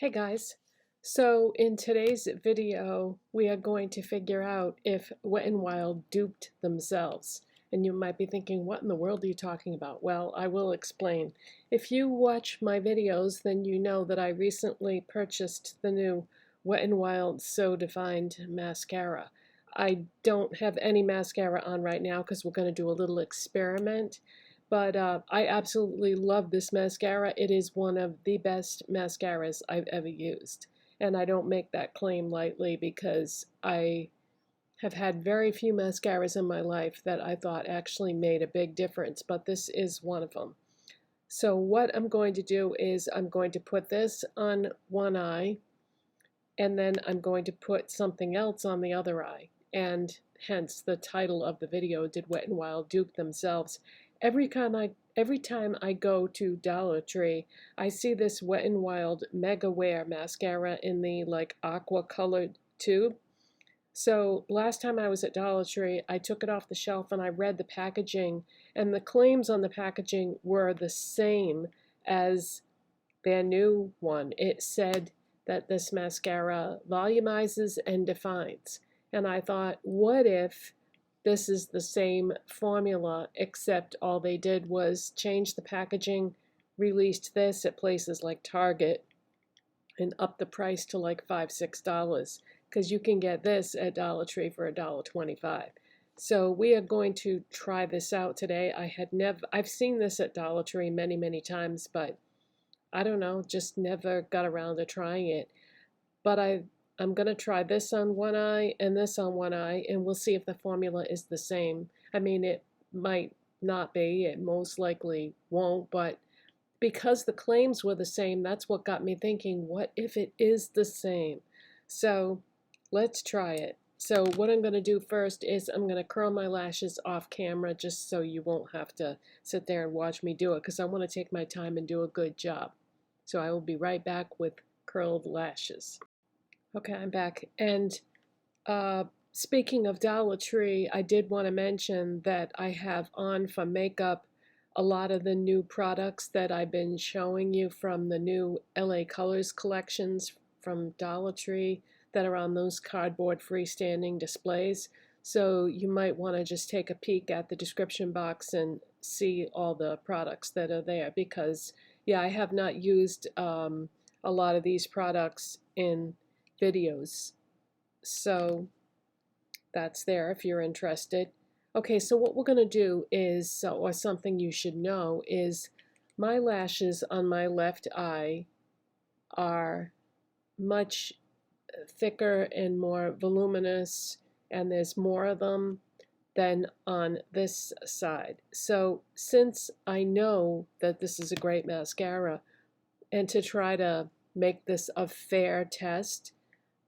Hey guys, so in today's video we are going to figure out if Wet n Wild duped themselves. And you might be thinking, what in the world are you talking about? Well, I will explain. If you watch my videos, then you know that I recently purchased the new Wet n Wild So Defined mascara. I don't have any mascara on right now because we're going to do a little experiment. But I absolutely love this mascara. It is one of the best mascaras I've ever used. And I don't make that claim lightly because I have had very few mascaras in my life that I thought actually made a big difference, but this is one of them. So what I'm going to do is I'm going to put this on one eye, and then I'm going to put something else on the other eye. And hence the title of the video, Did Wet n Wild Dupe Themselves? Every time I go to Dollar Tree, I see this Wet n Wild Megawear mascara in the like aqua colored tube. So last time I was at Dollar Tree, I took it off the shelf and I read the packaging, and the claims on the packaging were the same as their new one. It said that this mascara volumizes and defines. And I thought, what if this is the same formula, except all they did was change the packaging, released this at places like Target, and upped the price to like $5, $6, because you can get this at Dollar Tree for $1.25. So we are going to try this out today. I've seen this at Dollar Tree many, many times, but I don't know, just never got around to trying it. But I'm going to try this on one eye and this on one eye, and we'll see if the formula is the same. I mean, it might not be, it most likely won't, but because the claims were the same, that's what got me thinking, what if it is the same? So let's try it. So what I'm going to do first is I'm going to curl my lashes off camera just so you won't have to sit there and watch me do it, because I want to take my time and do a good job. So I will be right back with curled lashes. Okay, I'm back. And speaking of Dollar Tree, I did want to mention that I have on for makeup a lot of the new products that I've been showing you from the new LA Colors collections from Dollar Tree that are on those cardboard freestanding displays. So you might want to just take a peek at the description box and see all the products that are there, because yeah, I have not used a lot of these products in videos. So that's there if you're interested. Okay, so what we're going to do is, or something you should know, is my lashes on my left eye are much thicker and more voluminous, and there's more of them than on this side. So since I know that this is a great mascara, and to try to make this a fair test,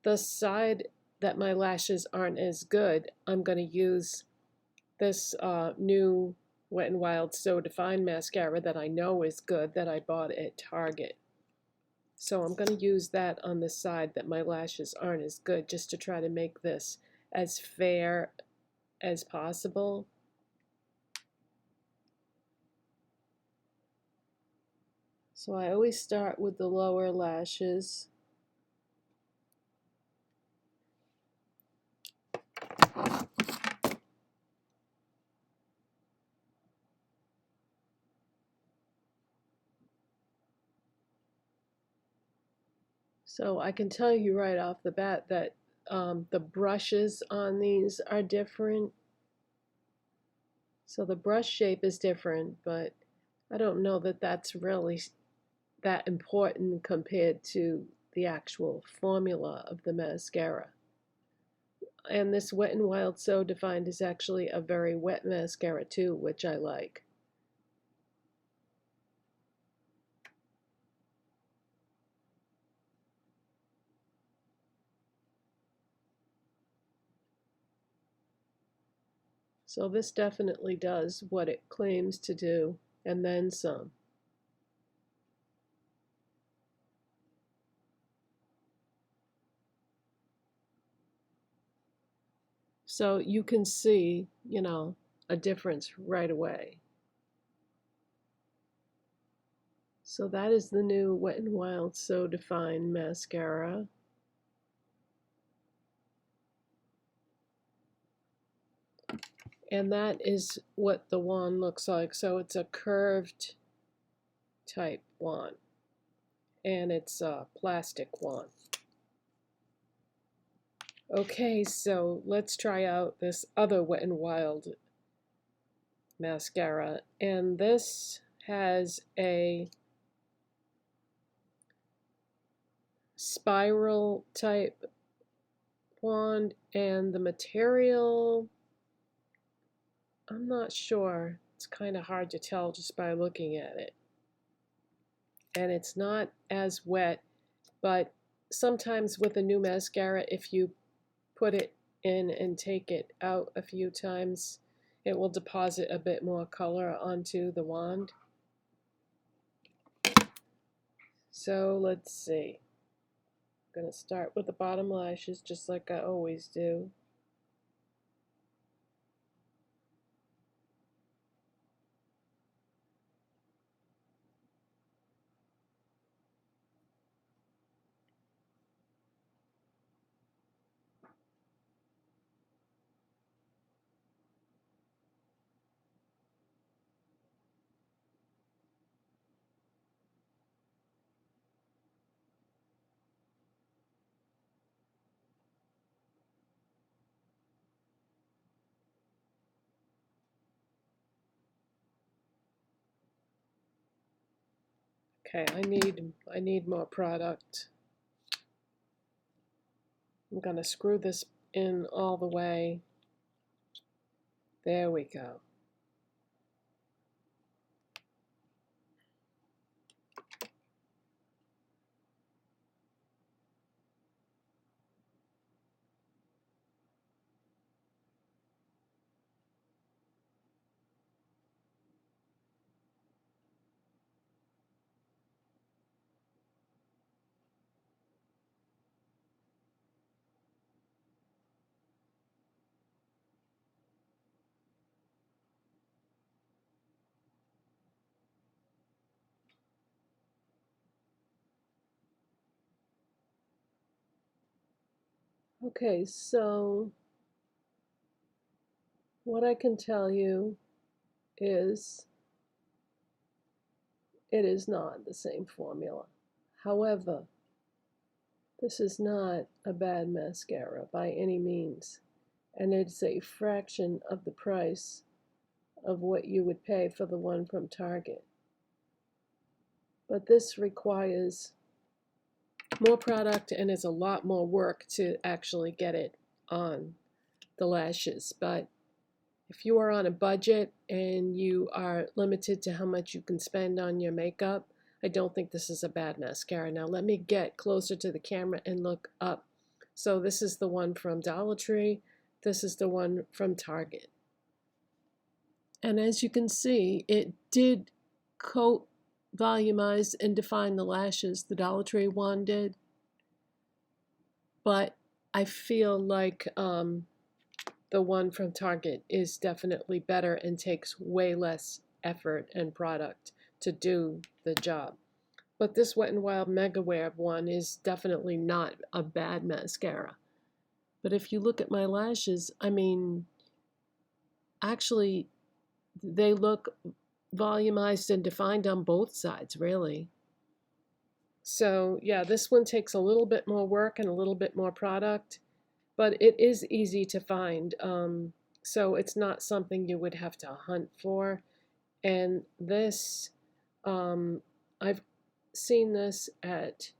the side that my lashes aren't as good, I'm going to use this new Wet n Wild So Defined mascara that I know is good, that I bought at Target. So I'm going to use that on the side that my lashes aren't as good, just to try to make this as fair as possible. So I always start with the lower lashes. So I can tell you right off the bat that the brushes on these are different. So the brush shape is different, but I don't know that that's really that important compared to the actual formula of the mascara. And this Wet n Wild So Defined is actually a very wet mascara too, which I like. So this definitely does what it claims to do, and then some. So you can see, you know, a difference right away. So that is the new Wet n Wild So Defined mascara. And that is what the wand looks like. So it's a curved type wand. And it's a plastic wand. Okay, so let's try out this other Wet n Wild mascara. And this has a spiral type wand, and the material, I'm not sure. It's kind of hard to tell just by looking at it. And it's not as wet, but sometimes with a new mascara, if you put it in and take it out a few times, it will deposit a bit more color onto the wand. So let's see. I'm going to start with the bottom lashes just like I always do. Okay, I need more product. I'm going to screw this in all the way. There we go. Okay, so what I can tell you is it is not the same formula. However, this is not a bad mascara by any means, and it's a fraction of the price of what you would pay for the one from Target. But this requires more product and is a lot more work to actually get it on the lashes. But if you are on a budget and you are limited to how much you can spend on your makeup, I don't think this is a bad mascara. Now let me get closer to the camera and look up. So this is the one from Dollar Tree. This is the one from Target. And as you can see, it did coat, volumize, and define the lashes. The Dollar Tree one did. But I feel like the one from Target is definitely better and takes way less effort and product to do the job. But this Wet n Wild Megawear one is definitely not a bad mascara. But if you look at my lashes, I mean, actually, they look volumized and defined on both sides, really. So yeah, this one takes a little bit more work and a little bit more product, but it is easy to find. So it's not something you would have to hunt for. And this, I've seen this at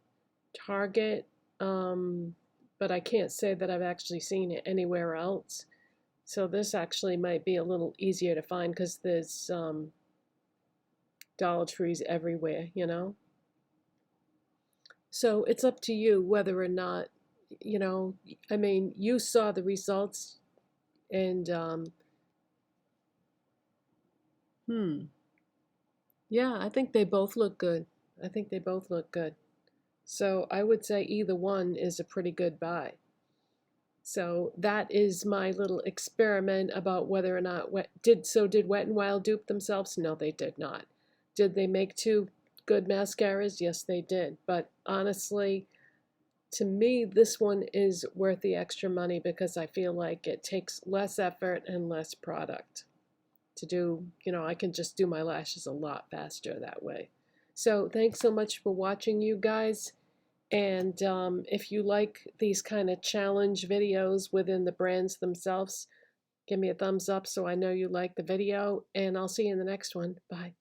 Target, but I can't say that I've actually seen it anywhere else. So this actually might be a little easier to find because there's Dollar Trees everywhere, you know. So it's up to you whether or not, you know, I mean, you saw the results and yeah, I think they both look good. I think they both look good. So I would say either one is a pretty good buy. So that is my little experiment about whether or not did Wet n Wild dupe themselves? No, they did not. Did they make two good mascaras? Yes, they did. But honestly, to me, this one is worth the extra money because I feel like it takes less effort and less product to do. I can just do my lashes a lot faster that way. So thanks so much for watching, you guys. And if you like these kind of challenge videos within the brands themselves, give me a thumbs up so I know you like the video. And I'll see you in the next one. Bye.